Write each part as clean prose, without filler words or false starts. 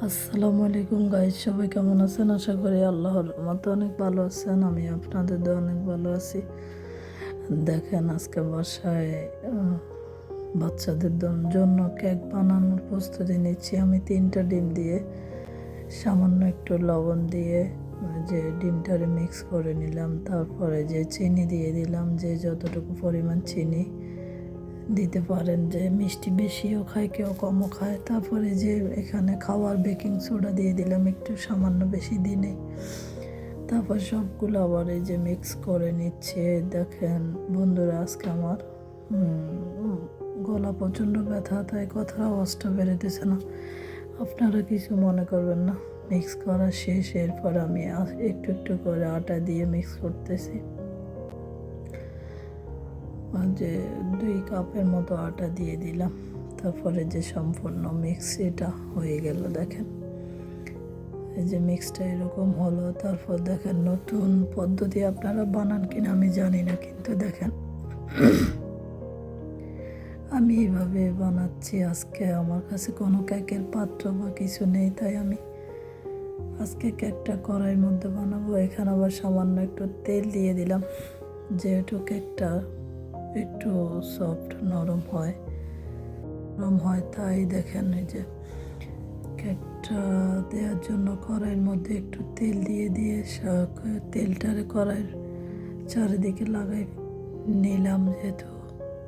আসসালামু আলাইকুম গাইস, সবাই কেমন আছেন? আশা করি আল্লাহর রহমতে অনেক ভালো আছেন। আমি আপনাদের দিয়ে অনেক ভালো আছি। দেখেন, আজকে বাসায় বাচ্চাদের জন্য কেক বানানোর প্রস্তুতি নিচ্ছি। আমি 3টা ডিম দিয়ে সামান্য একটু লবণ দিয়ে যে ডিমটারে মিক্স করে নিলাম, তারপরে যে চিনি দিয়ে দিলাম, যে যতটুকু পরিমাণ চিনি দিতে পারেন, যে মিষ্টি বেশিও খায় কেউ কমও খায়। তারপরে যে এখানে খাওয়ার বেকিং সোডা দিয়ে দিলাম একটু সামান্য, বেশি দিনে। তারপর সবগুলো আবার এই যে মিক্স করে নিচ্ছে। দেখেন বন্ধুরা, আজকে আমার গলা প্রচণ্ড ব্যথা, তাই কথার আওয়াজটা বেরোতেছে না, আপনারা কিছু মনে করবেন না। মিক্স করা শেষ, এরপর আমি একটু একটু করে আটা দিয়ে মিক্স করতেছি। যে 2 কাপের মতো আটা দিয়ে দিলাম। তারপরে যে সম্পূর্ণ মিক্স এটা হয়ে গেল। দেখেন এই যে মিক্সটা এরকম হলো। তারপর দেখেন, নতুন পদ্ধতি আপনারা বানান কিনা আমি জানি না, কিন্তু দেখেন আমি এইভাবে বানাচ্ছি। আজকে আমার কাছে কোনো কেকের পাত্র বা কিছু নেই, তাই আমি আজকে কেকটা কড়াইয়ের মধ্যে বানাবো। এখানে আবার সামান্য একটু তেল দিয়ে দিলাম, যেহেতু কেকটা একটু সফট নরম হয়, তাই দেখেন এই যে কেকটা দেওয়ার জন্য কড়াইয়ের মধ্যে একটু তেল দিয়ে তেলটারে কড়াইয়ের চারিদিকে লাগাই নিলাম, যেহেতু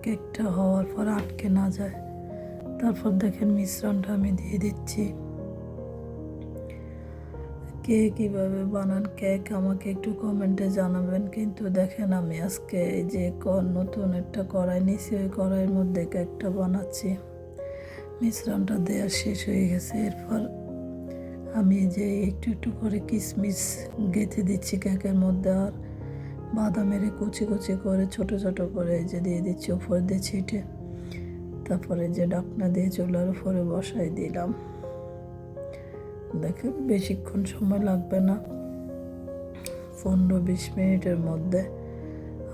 কেকটা হওয়ার পর আটকে না যায়। তারপর দেখেন মিশ্রণটা আমি দিয়ে দিচ্ছি। কে কীভাবে বানান কেক আমাকে একটু কমেন্টে জানাবেন। কিন্তু দেখেন, আমি আজকে এই যে নতুন একটা কড়াই নিয়েছি, ওই কড়াইয়ের মধ্যে কেকটা বানাচ্ছি। মিশ্রণটা দেওয়া শেষ হয়ে গেছে। এরপর আমি যে একটু একটু করে কিশমিশ গেঁথে দিচ্ছি কেকের মধ্যে, আর বাদামের কুচি কুচি করে ছোট ছোট করে যে দিয়ে দিচ্ছি উপর দিয়ে ছিটে। তারপরে যে ঢাকনা দিয়ে চুলার উপরে বসাই দিলাম। দেখেন বেশিক্ষণ সময় লাগবে না, 15-20 মিনিটের মধ্যে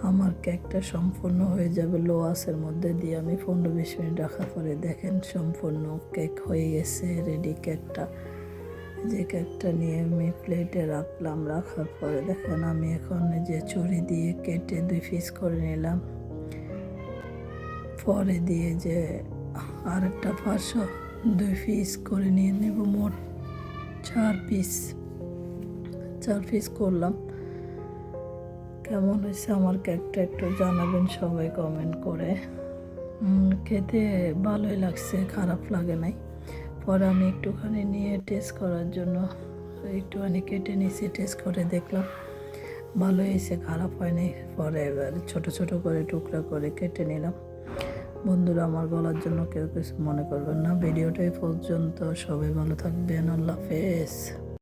আমার কেকটা সম্পূর্ণ হয়ে যাবে। লো আঁচের মধ্যে দিয়ে আমি 15-20 মিনিট রাখার পরে দেখেন সম্পূর্ণ কেক হয়ে গেছে রেডি। কেকটা যে কেকটা নিয়ে আমি প্লেটে রাখলাম, রাখার পরে দেখেন আমি এখন যে ছুরি দিয়ে কেটে 2 পিস করে নিলাম। পরে দিয়ে যে আরেকটা পাশও 2 পিস করে নিয়ে নেব, মোট 4 পিস করলাম। কেমন হয়েছে আমার কেকটা একটু জানাবেন সবাই কমেন্ট করে। খেতে ভালোই লাগছে, খারাপ লাগে নাই। পরে আমি একটুখানি নিয়ে টেস্ট করার জন্য একটুখানি কেটে নিয়েছি, টেস্ট করে দেখলাম ভালো হয়েছে, খারাপ হয়নি। পরে এবার ছোট ছোট করে টুকরা করে কেটে নিলাম। বন্ধুরা, আমার বলার জন্য কেউ কিছু মনে করবেন না। ভিডিওটা এই পর্যন্ত, সবাই ভালো থাকবেন। আল্লাহ হাফেজ।